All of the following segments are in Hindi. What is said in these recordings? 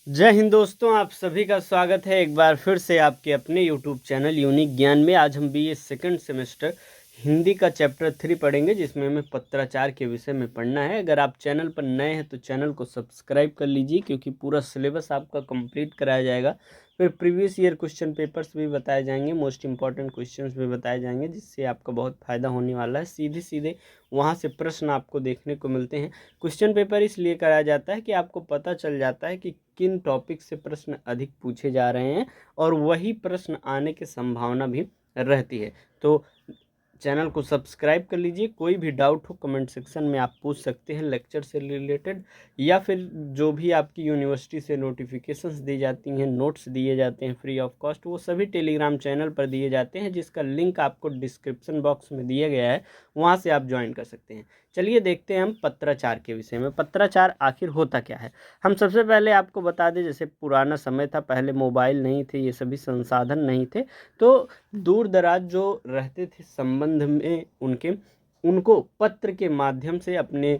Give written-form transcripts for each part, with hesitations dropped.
जय हिंद दोस्तों, आप सभी का स्वागत है एक बार फिर से आपके अपने यूट्यूब चैनल यूनिक ज्ञान में। आज हम बीए सेकंड सेमेस्टर हिंदी का चैप्टर 3 पढ़ेंगे, जिसमें हमें पत्राचार के विषय में पढ़ना है। अगर आप चैनल पर नए हैं तो चैनल को सब्सक्राइब कर लीजिए, क्योंकि पूरा सिलेबस आपका कंप्लीट कराया जाएगा। फिर प्रीवियस ईयर क्वेश्चन पेपर्स भी बताए जाएंगे, मोस्ट इंपॉर्टेंट क्वेश्चंस भी बताए जाएंगे, जिससे आपका बहुत फ़ायदा होने वाला है। सीधे सीधे वहाँ से प्रश्न आपको देखने को मिलते हैं। क्वेश्चन पेपर इसलिए कराया जाता है कि आपको पता चल जाता है कि किन टॉपिक से प्रश्न अधिक पूछे जा रहे हैं, और वही प्रश्न आने की संभावना भी रहती है। तो चैनल को सब्सक्राइब कर लीजिए। कोई भी डाउट हो कमेंट सेक्शन में आप पूछ सकते हैं, लेक्चर से रिलेटेड, या फिर जो भी आपकी यूनिवर्सिटी से नोटिफिकेशंस दी जाती हैं, नोट्स दिए जाते हैं फ्री ऑफ कॉस्ट, वो सभी टेलीग्राम चैनल पर दिए जाते हैं, जिसका लिंक आपको डिस्क्रिप्शन बॉक्स में दिया गया है, वहाँ से आप ज्वाइन कर सकते हैं। चलिए देखते हैं हम पत्राचार के विषय में। पत्राचार आखिर होता क्या है। हम सबसे पहले आपको बता दें, जैसे पुराना समय था, पहले मोबाइल नहीं थे, ये सभी संसाधन नहीं थे, तो दूर दराज जो रहते थे संबंध में उनको पत्र के माध्यम से अपने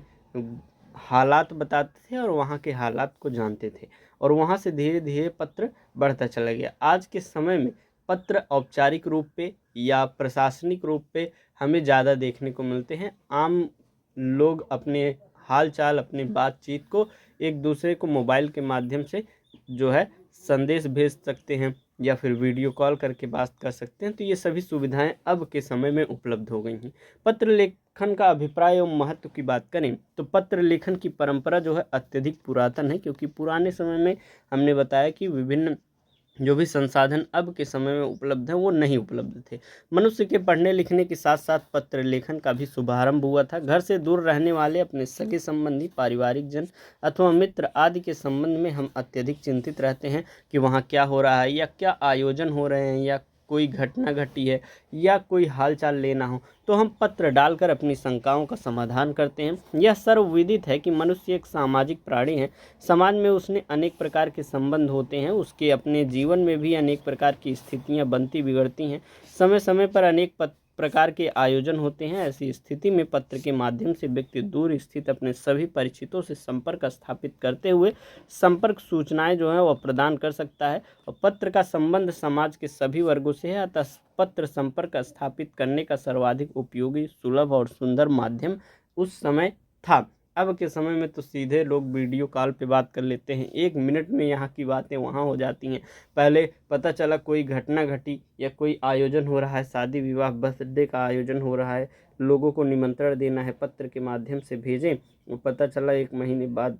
हालात बताते थे और वहाँ के हालात को जानते थे, और वहाँ से धीरे धीरे पत्र बढ़ता चला गया। आज के समय में पत्र औपचारिक रूप पे या प्रशासनिक रूप पे हमें ज़्यादा देखने को मिलते हैं। आम लोग अपने हाल चाल, अपनी बातचीत को एक दूसरे को मोबाइल के माध्यम से जो है संदेश भेज सकते हैं, या फिर वीडियो कॉल करके बात कर सकते हैं। तो ये सभी सुविधाएं अब के समय में उपलब्ध हो गई हैं। पत्र लेखन का अभिप्राय एवं महत्व की बात करें तो पत्र लेखन की परंपरा जो है अत्यधिक पुरातन है, क्योंकि पुराने समय में हमने बताया कि विभिन्न जो भी संसाधन अब के समय में उपलब्ध हैं वो नहीं उपलब्ध थे। मनुष्य के पढ़ने लिखने के साथ साथ पत्र लेखन का भी शुभारंभ हुआ था। घर से दूर रहने वाले अपने सगे संबंधी, पारिवारिक जन अथवा मित्र आदि के संबंध में हम अत्यधिक चिंतित रहते हैं कि वहाँ क्या हो रहा है, या क्या आयोजन हो रहे हैं, या कोई घटना घटी है, या कोई हालचाल लेना हो, तो हम पत्र डालकर अपनी शंकाओं का समाधान करते हैं। यह सर्वविदित है कि मनुष्य एक सामाजिक प्राणी है। समाज में उसने अनेक प्रकार के संबंध होते हैं, उसके अपने जीवन में भी अनेक प्रकार की स्थितियां बनती बिगड़ती हैं। समय समय पर अनेक प्रकार के आयोजन होते हैं। ऐसी स्थिति में पत्र के माध्यम से व्यक्ति दूर स्थित अपने सभी परिचितों से संपर्क स्थापित करते हुए संपर्क सूचनाएं जो हैं वह प्रदान कर सकता है। और पत्र का संबंध समाज के सभी वर्गों से है, अतः पत्र संपर्क स्थापित करने का सर्वाधिक उपयोगी, सुलभ और सुंदर माध्यम उस समय था। अब के समय में तो सीधे लोग वीडियो कॉल पे बात कर लेते हैं, 1 मिनट में यहाँ की बातें वहाँ हो जाती हैं। पहले पता चला कोई घटना घटी या कोई आयोजन हो रहा है, शादी विवाह बर्थडे का आयोजन हो रहा है, लोगों को निमंत्रण देना है, पत्र के माध्यम से भेजें, वो पता चला 1 महीने बाद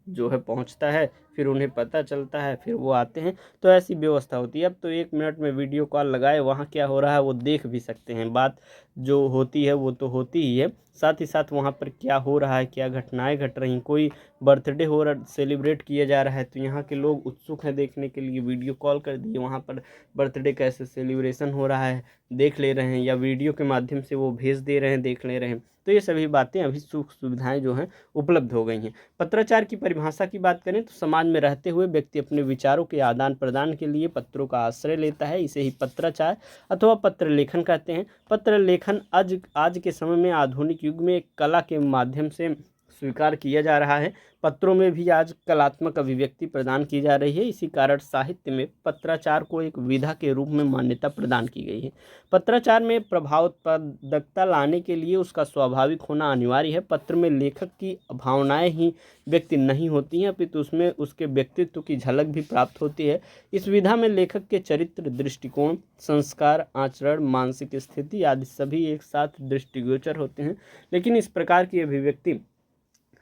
जो है पहुंचता है, फिर उन्हें पता चलता है, फिर वो आते हैं। तो ऐसी व्यवस्था होती है। अब तो 1 मिनट में वीडियो कॉल लगाए, वहाँ क्या हो रहा है वो देख भी सकते हैं। बात जो होती है वो तो होती ही है, साथ ही साथ वहाँ पर क्या हो रहा है, क्या घटनाएं घट रही, कोई बर्थडे हो रहा, सेलिब्रेट किया जा रहा है, तो यहाँ के लोग उत्सुक हैं देखने के लिए, वीडियो कॉल कर दिए, वहाँ पर बर्थडे कैसे सेलिब्रेशन हो रहा है देख ले रहे हैं, या वीडियो के माध्यम से वो भेज दे रहे हैं, देख ले रहे हैं। तो ये सभी बातें अभी सुख सुविधाएं जो हैं उपलब्ध हो गई हैं। पत्राचार की परिभाषा की बात करें तो समाज में रहते हुए व्यक्ति अपने विचारों के आदान प्रदान के लिए पत्रों का आश्रय लेता है। इसे ही पत्राचार अथवा पत्र लेखन कहते हैं। पत्र लेखन आज के समय में आधुनिक युग में एक कला के माध्यम से स्वीकार किया जा रहा है। पत्रों में भी आज कलात्मक अभिव्यक्ति प्रदान की जा रही है। इसी कारण साहित्य में पत्राचार को एक विधा के रूप में मान्यता प्रदान की गई है। पत्राचार में प्रभावोत्पादकता लाने के लिए उसका स्वाभाविक होना अनिवार्य है। पत्र में लेखक की भावनाएं ही व्यक्ति नहीं होती हैं, अपितु उसमें उसके व्यक्तित्व की झलक भी प्राप्त होती है। इस विधा में लेखक के चरित्र, दृष्टिकोण, संस्कार, आचरण, मानसिक स्थिति आदि सभी एक साथ दृष्टिगोचर होते हैं। लेकिन इस प्रकार की अभिव्यक्ति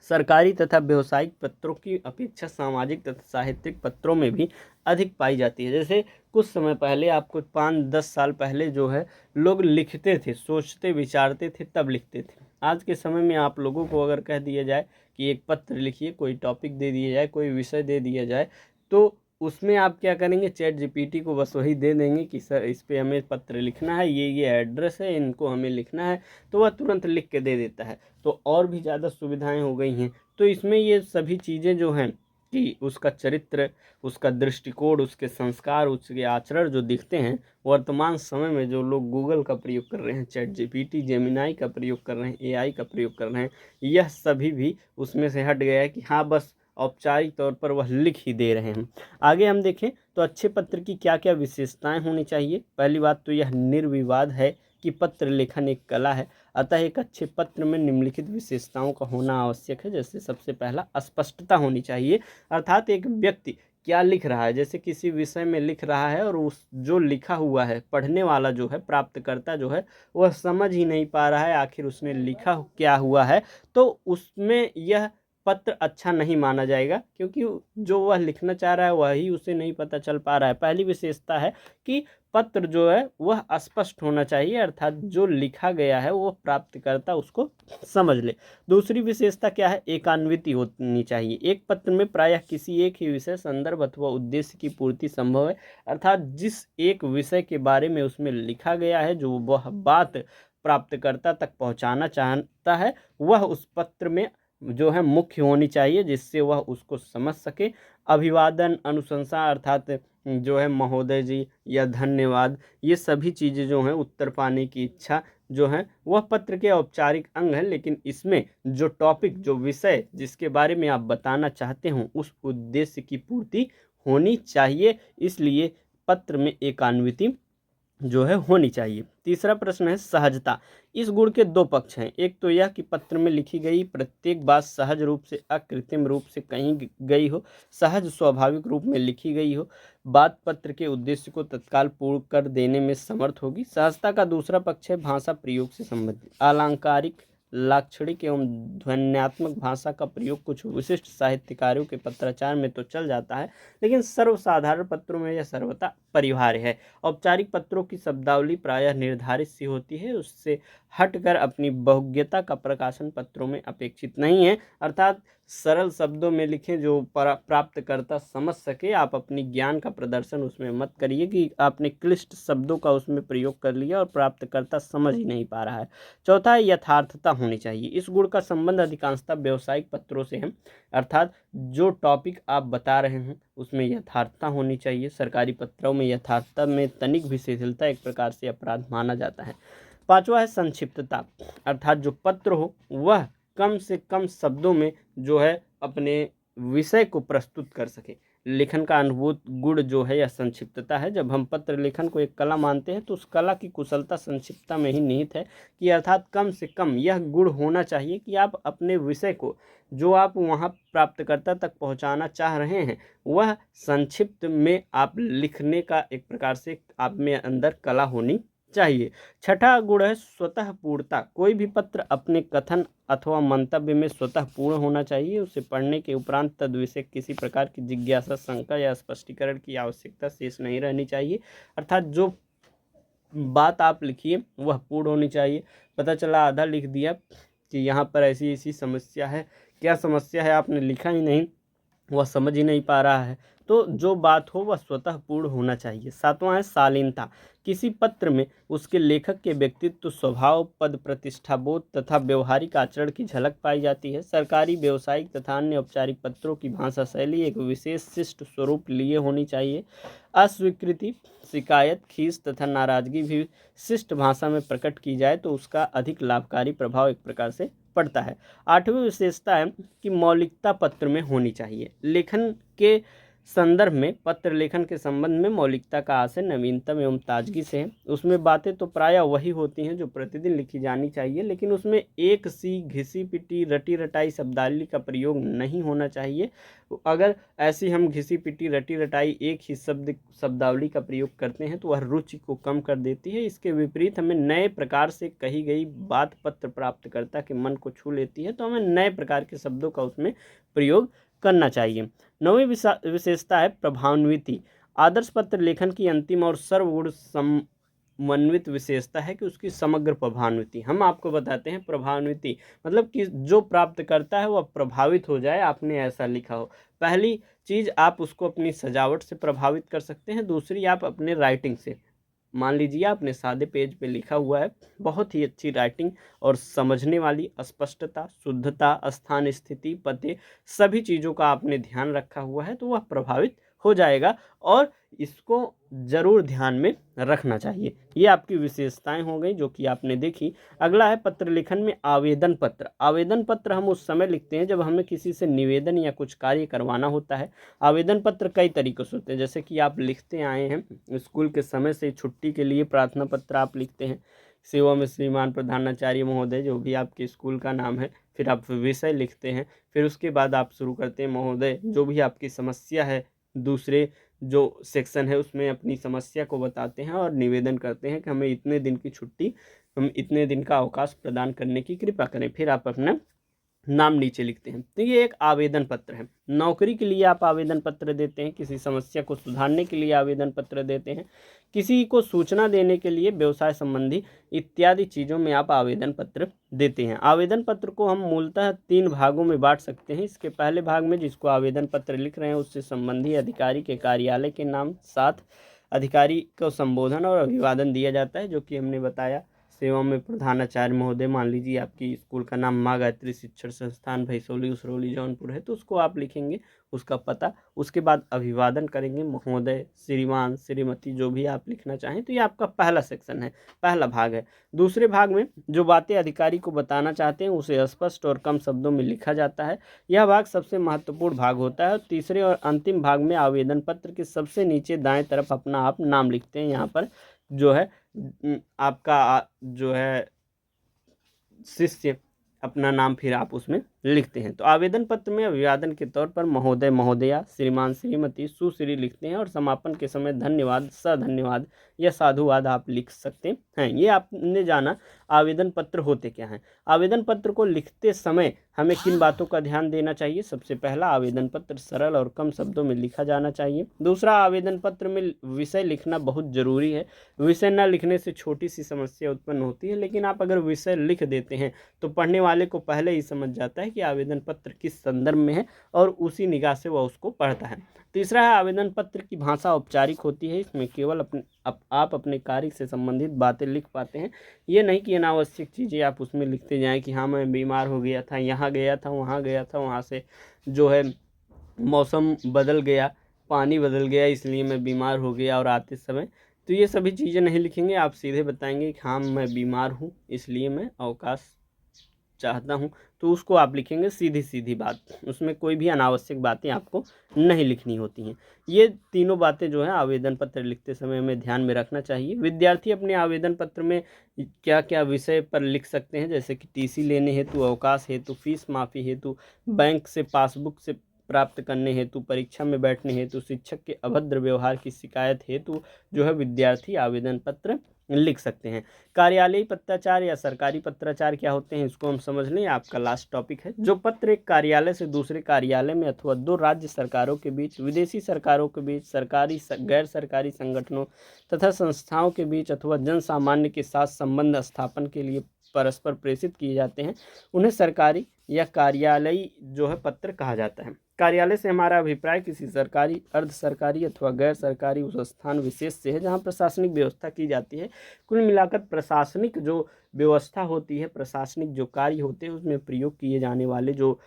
सरकारी तथा व्यावसायिक पत्रों की अपेक्षा सामाजिक तथा साहित्यिक पत्रों में भी अधिक पाई जाती है। जैसे कुछ समय पहले, आपको 5-10 साल पहले जो है लोग लिखते थे, सोचते विचारते थे, तब लिखते थे। आज के समय में आप लोगों को अगर कह दिया जाए कि एक पत्र लिखिए, कोई टॉपिक दे दिया जाए, कोई विषय दे दिया जाए, तो उसमें आप क्या करेंगे, चैट जीपीटी को बस वही दे देंगे कि सर इस पे हमें पत्र लिखना है, ये एड्रेस है, इनको हमें लिखना है, तो वह तुरंत लिख के दे देता है। तो और भी ज़्यादा सुविधाएं हो गई हैं। तो इसमें ये सभी चीज़ें जो हैं कि उसका चरित्र, उसका दृष्टिकोण, उसके संस्कार, उसके आचरण जो दिखते हैं, वर्तमान समय में जो लोग गूगल का प्रयोग कर रहे हैं, चैट जीपीटी, जेमिनाई का प्रयोग कर रहे हैं, एआई का प्रयोग कर रहे हैं, यह सभी भी उसमें से हट गया है कि हाँ बस औपचारिक तौर पर वह लिख ही दे रहे हैं। आगे हम देखें तो अच्छे पत्र की क्या क्या विशेषताएं होनी चाहिए। पहली बात तो यह निर्विवाद है कि पत्र लेखन एक कला है, अतः एक अच्छे पत्र में निम्नलिखित विशेषताओं का होना आवश्यक है। जैसे सबसे पहला स्पष्टता होनी चाहिए, अर्थात एक व्यक्ति क्या लिख रहा है, जैसे किसी विषय में लिख रहा है और उस जो लिखा हुआ है पढ़ने वाला जो है, प्राप्तकर्ता जो है, वह समझ ही नहीं पा रहा है आखिर उसने लिखा क्या हुआ है, तो उसमें यह पत्र अच्छा नहीं माना जाएगा, क्योंकि जो वह लिखना चाह रहा है वही उसे नहीं पता चल पा रहा है। पहली विशेषता है कि पत्र जो है वह स्पष्ट होना चाहिए, अर्थात जो लिखा गया है वो प्राप्तकर्ता उसको समझ ले। दूसरी विशेषता क्या है, एकान्विति होनी चाहिए। एक पत्र में प्रायः किसी एक ही विषय, संदर्भ अथवा उद्देश्य की पूर्ति संभव है, अर्थात जिस एक विषय के बारे में उसमें लिखा गया है, जो वह बात प्राप्तकर्ता तक पहुंचाना चाहता है, वह उस पत्र में जो है मुख्य होनी चाहिए, जिससे वह उसको समझ सके। अभिवादन, अनुशंसा, अर्थात जो है महोदय जी या धन्यवाद, ये सभी चीज़ें जो हैं, उत्तर पाने की इच्छा जो है, वह पत्र के औपचारिक अंग है, लेकिन इसमें जो टॉपिक, जो विषय जिसके बारे में आप बताना चाहते हो, उस उद्देश्य की पूर्ति होनी चाहिए। इसलिए पत्र में एकान्विति जो है होनी चाहिए। तीसरा प्रश्न है सहजता। इस गुण के दो पक्ष हैं। एक तो यह कि पत्र में लिखी गई प्रत्येक बात सहज रूप से, अकृत्रिम रूप से कही गई हो, सहज स्वाभाविक रूप में लिखी गई हो, बात पत्र के उद्देश्य को तत्काल पूर्ण कर देने में समर्थ होगी। सहजता का दूसरा पक्ष है भाषा प्रयोग से संबंधित। अलंकारिक, लाक्षणिक एवं ध्वन्यात्मक भाषा का प्रयोग कुछ विशिष्ट साहित्यकारों के पत्राचार में तो चल जाता है, लेकिन सर्वसाधारण पत्रों में यह सर्वथा परिहार्य है। औपचारिक पत्रों की शब्दावली प्रायः निर्धारित सी होती है, उससे हटकर अपनी बहुज्ञता का प्रकाशन पत्रों में अपेक्षित नहीं है, अर्थात सरल शब्दों में लिखें जो प्राप्तकर्ता समझ सके। आप अपनी ज्ञान का प्रदर्शन उसमें मत करिए कि आपने क्लिष्ट शब्दों का उसमें प्रयोग कर लिया और प्राप्तकर्ता समझ ही नहीं पा रहा है। चौथा है यथार्थता होनी चाहिए। इस गुण का संबंध अधिकांशतः व्यावसायिक पत्रों से है, अर्थात जो टॉपिक आप बता रहे हैं उसमें यथार्थता होनी चाहिए। सरकारी पत्रों में यथार्थता में तनिक भी शिथिलता एक प्रकार से अपराध माना जाता है। पांचवा है संक्षिप्तता, अर्थात जो पत्र हो वह कम से कम शब्दों में जो है अपने विषय को प्रस्तुत कर सके। लेखन का अनुभूत गुण जो है यह संक्षिप्तता है। जब हम पत्र लेखन को एक कला मानते हैं तो उस कला की कुशलता संक्षिप्तता में ही निहित है, कि अर्थात कम से कम यह गुण होना चाहिए कि आप अपने विषय को, जो आप वहाँ प्राप्तकर्ता तक पहुँचाना चाह रहे हैं, वह संक्षिप्त में आप लिखने का एक प्रकार से आप में अंदर कला होनी चाहिए। छठा गुण है स्वतः पूर्णता। कोई भी पत्र अपने कथन अथवा मंतव्य में स्वतः पूर्ण होना चाहिए। उसे पढ़ने के उपरांत तद विषय किसी प्रकार की जिज्ञासा, शंका या स्पष्टीकरण की आवश्यकता शेष नहीं रहनी चाहिए, अर्थात जो बात आप लिखिए वह पूर्ण होनी चाहिए। पता चला आधा लिख दिया कि यहाँ पर ऐसी ऐसी समस्या है, क्या समस्या है आपने लिखा ही नहीं, वह समझ ही नहीं पा रहा है, तो जो बात हो वह स्वतः पूर्ण होना चाहिए। सातवां है शालीनता। किसी पत्र में उसके लेखक के व्यक्तित्व, स्वभाव, पद प्रतिष्ठा बोध तथा व्यवहारिक आचरण की झलक पाई जाती है। सरकारी, व्यवसायिक तथा अन्य औपचारिक पत्रों की भाषा शैली एक विशेष शिष्ट स्वरूप लिए होनी चाहिए। अस्वीकृति, शिकायत, खीस तथा नाराजगी भी शिष्ट भाषा में प्रकट की जाए तो उसका अधिक लाभकारी प्रभाव एक प्रकार से पड़ता है। आठवीं विशेषता है कि मौलिकता पत्र में होनी चाहिए। लेखन के संदर्भ में पत्र लेखन के संबंध में मौलिकता का आशय नवीनतम एवं ताजगी से है। उसमें बातें तो प्रायः वही होती हैं जो प्रतिदिन लिखी जानी चाहिए, लेकिन उसमें एक सी घिसी पिटी रटी रटाई शब्दावली का प्रयोग नहीं होना चाहिए। अगर ऐसी हम घिसी पिटी रटी रटाई एक ही शब्दावली का प्रयोग करते हैं तो वह रुचि को कम कर देती है। इसके विपरीत हमें नए प्रकार से कही गई बात पत्र प्राप्तकर्ता के मन को छू लेती है, तो हमें नए प्रकार के शब्दों का उसमें प्रयोग करना चाहिए। नौवीं विशेषता है प्रभावान्विति। आदर्श पत्र लेखन की अंतिम और सर्वगुण समन्वित विशेषता है कि उसकी समग्र प्रभावान्विति। हम आपको बताते हैं प्रभावान्विति मतलब कि जो प्राप्त करता है वह प्रभावित हो जाए, आपने ऐसा लिखा हो। पहली चीज़, आप उसको अपनी सजावट से प्रभावित कर सकते हैं। दूसरी, आप अपने राइटिंग से, मान लीजिए आपने सादे पेज पे लिखा हुआ है, बहुत ही अच्छी राइटिंग और समझने वाली, स्पष्टता, शुद्धता, स्थान, स्थिति, पते, सभी चीज़ों का आपने ध्यान रखा हुआ है, तो वह प्रभावित हो जाएगा और इसको ज़रूर ध्यान में रखना चाहिए। ये आपकी विशेषताएं हो गई जो कि आपने देखी। अगला है पत्र लेखन में आवेदन पत्र। आवेदन पत्र हम उस समय लिखते हैं जब हमें किसी से निवेदन या कुछ कार्य करवाना होता है। आवेदन पत्र कई तरीक़ों से होते हैं, जैसे कि आप लिखते आए हैं स्कूल के समय से, छुट्टी के लिए प्रार्थना पत्र आप लिखते हैं, सेवा में श्रीमान प्रधानाचार्य महोदय, जो भी आपके स्कूल का नाम है। फिर आप विषय लिखते हैं, फिर उसके बाद आप शुरू करते हैं महोदय, जो भी आपकी समस्या है, दूसरे जो सेक्शन है उसमें अपनी समस्या को बताते हैं और निवेदन करते हैं कि हमें इतने दिन की छुट्टी, हम इतने दिन का अवकाश प्रदान करने की कृपा करें। फिर आप अपना नाम नीचे लिखते हैं। तो ये एक आवेदन पत्र है। नौकरी के लिए आप आवेदन पत्र देते हैं, किसी समस्या को सुधारने के लिए आवेदन पत्र देते हैं, किसी को सूचना देने के लिए, व्यवसाय संबंधी इत्यादि चीज़ों में आप आवेदन पत्र देते हैं। आवेदन पत्र को हम मूलतः 3 भागों में बांट सकते हैं। इसके पहले भाग में जिसको आवेदन पत्र लिख रहे हैं उससे संबंधी अधिकारी के कार्यालय के नाम, साथ अधिकारी को संबोधन और अभिवादन दिया जाता है, जो कि हमने बताया। सेवा में प्रधानाचार्य महोदय, मान लीजिए आपकी स्कूल का नाम माँ गायत्री शिक्षण संस्थान भैसोली उसरौली जौनपुर है, तो उसको आप लिखेंगे, उसका पता। उसके बाद अभिवादन करेंगे, महोदय, श्रीमान, श्रीमती, जो भी आप लिखना चाहें। तो ये आपका पहला सेक्शन है, पहला भाग है। दूसरे भाग में जो बातें अधिकारी को बताना चाहते हैं उसे स्पष्ट और कम शब्दों में लिखा जाता है। यह भाग सबसे महत्वपूर्ण भाग होता है। तीसरे और अंतिम भाग में आवेदन पत्र के सबसे नीचे दाएं तरफ अपना आप नाम लिखते हैं। यहाँ पर जो है आपका जो है शिष्य अपना नाम फिर आप उसमें लिखते हैं। तो आवेदन पत्र में अभिवादन के तौर पर महोदय, महोदया, श्रीमान, श्रीमती, सुश्री लिखते हैं और समापन के समय धन्यवाद, सधन्यवाद या साधुवाद आप लिख सकते हैं। ये आपने जाना आवेदन पत्र होते क्या हैं। आवेदन पत्र को लिखते समय हमें किन बातों का ध्यान देना चाहिए। सबसे पहला, आवेदन पत्र सरल और कम शब्दों में लिखा जाना चाहिए। दूसरा, आवेदन पत्र में विषय लिखना बहुत ज़रूरी है। विषय न लिखने से छोटी सी समस्या उत्पन्न होती है, लेकिन आप अगर विषय लिख देते हैं तो पढ़ने वाले को पहले ही समझ जाता है कि आवेदन पत्र किस संदर्भ में है और उसी निगाह से वह उसको पढ़ता है। तीसरा है, आवेदन पत्र की भाषा औपचारिक होती है। इसमें केवल आप अपने कार्य से संबंधित बातें लिख पाते हैं। ये नहीं कि अनावश्यक चीज़ें आप उसमें लिखते जाएं कि हाँ मैं बीमार हो गया था, यहाँ गया था, वहाँ गया था, वहाँ से जो है मौसम बदल गया, पानी बदल गया, इसलिए मैं बीमार हो गया और आते समय, तो ये सभी चीज़ें नहीं लिखेंगे। आप सीधे बताएंगे कि हाँ मैं बीमार हूँ, इसलिए मैं अवकाश चाहता हूँ, तो उसको आप लिखेंगे सीधी सीधी बात। उसमें कोई भी अनावश्यक बातें आपको नहीं लिखनी होती हैं। ये तीनों बातें जो है आवेदन पत्र लिखते समय हमें ध्यान में रखना चाहिए। विद्यार्थी अपने आवेदन पत्र में क्या क्या विषय पर लिख सकते हैं, जैसे कि टीसी लेने हेतु, अवकाश हेतु, फीस माफ़ी हेतु, बैंक से पासबुक से प्राप्त करने हेतु, परीक्षा में बैठने हेतु, शिक्षक के अभद्र व्यवहार की शिकायत हेतु जो है विद्यार्थी आवेदन पत्र लिख सकते हैं। कार्यालयीय पत्राचार या सरकारी पत्राचार क्या होते हैं, इसको हम समझ लें। आपका लास्ट टॉपिक है। जो पत्र एक कार्यालय से दूसरे कार्यालय में अथवा 2 राज्य सरकारों के बीच, विदेशी सरकारों के बीच, सरकारी गैर सरकारी संगठनों तथा संस्थाओं के बीच अथवा जन सामान्य के साथ संबंध स्थापन के लिए परस्पर प्रेषित किए जाते हैं, उन्हें सरकारी या कार्यालयीय जो है पत्र कहा जाता है। कार्यालय से हमारा अभिप्राय किसी सरकारी, अर्ध सरकारी अथवा गैर सरकारी उस स्थान विशेष से है जहाँ प्रशासनिक व्यवस्था की जाती है। कुल मिलाकर प्रशासनिक जो व्यवस्था होती है, प्रशासनिक जो कार्य होते हैं, उसमें प्रयोग किए जाने वाले जो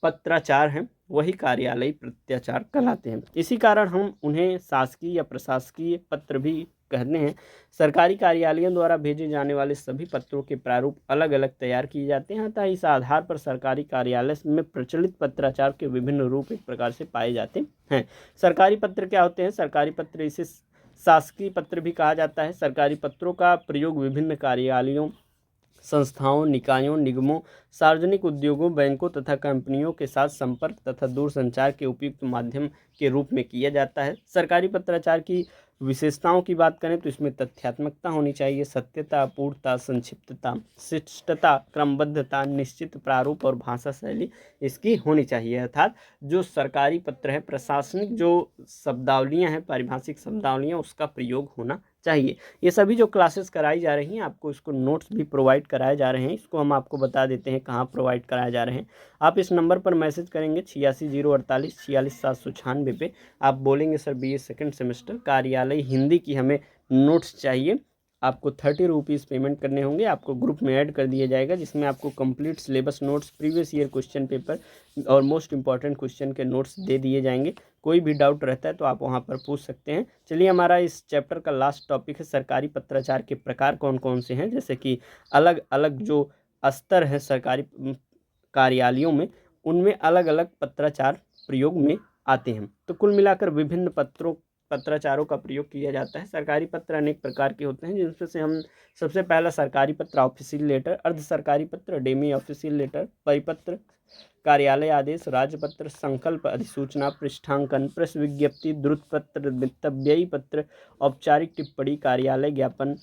पत्राचार हैं वही कार्यालयीय पत्राचार कहलाते हैं। इसी कारण हम उन्हें शासकीय या प्रशासकीय पत्र भी कहते हैं। सरकारी कार्यालयों द्वारा भेजे जाने वाले सभी पत्रों के प्रारूप अलग अलग तैयार किए जाते हैं, अतः इस आधार पर सरकारी कार्यालय में प्रचलित पत्राचार के विभिन्न रूप एक प्रकार से पाए जाते हैं। सरकारी पत्र क्या होते हैं? सरकारी पत्र, इसे शासकीय पत्र भी कहा जाता है। सरकारी पत्रों का प्रयोग विभिन्न कार्यालयों, संस्थाओं, निकायों, निगमों, सार्वजनिक उद्योगों, बैंकों तथा कंपनियों के साथ संपर्क तथा दूरसंचार के उपयुक्त माध्यम के रूप में किया जाता है। सरकारी पत्राचार की विशेषताओं की बात करें तो इसमें तथ्यात्मकता होनी चाहिए, सत्यता, अपूर्णता, संक्षिप्तता, शिष्टता, क्रमबद्धता, निश्चित प्रारूप और भाषा शैली इसकी होनी चाहिए। अर्थात जो सरकारी पत्र है, प्रशासनिक जो शब्दावलियाँ हैं, पारिभाषिक शब्दावलियाँ, उसका प्रयोग होना चाहिए। ये सभी जो क्लासेस कराई जा रही हैं, आपको इसको नोट्स भी प्रोवाइड कराए जा रहे हैं। इसको हम आपको बता देते हैं कहाँ प्रोवाइड कराए जा रहे हैं। आप इस नंबर पर मैसेज करेंगे 86 048 46 796 पे। आप बोलेंगे सर BA सेकंड सेमेस्टर कार्यालय हिंदी की हमें नोट्स चाहिए, आपको 30 रुपीज़ पेमेंट करने होंगे, आपको ग्रुप में ऐड कर दिया जाएगा, जिसमें आपको complete syllabus notes, previous year question paper और मोस्ट इंपॉर्टेंट क्वेश्चन के नोट्स दे दिए जाएंगे। कोई भी डाउट रहता है तो आप वहां पर पूछ सकते हैं। चलिए, हमारा इस चैप्टर का लास्ट टॉपिक है सरकारी पत्राचार के प्रकार कौन कौन से हैं। जैसे कि अलग अलग जो स्तर है सरकारी कार्यालयों में, उनमें अलग अलग पत्राचार प्रयोग में आते हैं। तो कुल मिलाकर विभिन्न पत्राचारों का प्रयोग किया जाता है। सरकारी पत्र अनेक प्रकार के होते हैं, जिनमें से हम सबसे पहला सरकारी पत्र ऑफिशियल लेटर, अर्ध सरकारी पत्र डेमी ऑफिशियल लेटर, परिपत्र, कार्यालय आदेश, राजपत्र, संकल्प, अधिसूचना, पृष्ठांकन, प्रेस विज्ञप्ति, द्रुत पत्र, मितव्ययी पत्र, औपचारिक टिप्पणी, कार्यालय ज्ञापन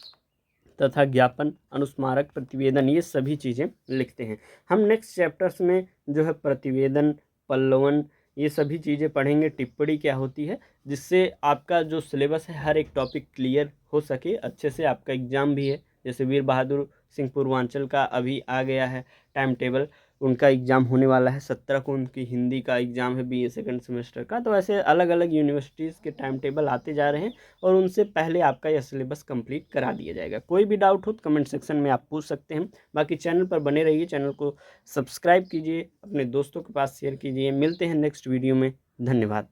तथा ज्ञापन, अनुस्मारक, प्रतिवेदन, ये सभी चीज़ें लिखते हैं। हम नेक्स्ट चैप्टर्स में जो है प्रतिवेदन, पल्लवन, ये सभी चीज़ें पढ़ेंगे। टिप्पणी क्या होती है, जिससे आपका जो सिलेबस है हर एक टॉपिक क्लियर हो सके अच्छे से। आपका एग्ज़ाम भी है, जैसे वीर बहादुर सिंह पूर्वांचल का अभी आ गया है टाइम टेबल, उनका एग्ज़ाम होने वाला है 17 को, उनकी हिंदी का एग्ज़ाम है बीए सेकंड सेमेस्टर का। तो ऐसे अलग अलग यूनिवर्सिटीज़ के टाइम टेबल आते जा रहे हैं और उनसे पहले आपका यह सिलेबस कंप्लीट करा दिया जाएगा। कोई भी डाउट हो तो कमेंट सेक्शन में आप पूछ सकते हैं। बाकी चैनल पर बने रहिए, चैनल को सब्सक्राइब कीजिए, अपने दोस्तों के पास शेयर कीजिए। मिलते हैं नेक्स्ट वीडियो में। धन्यवाद।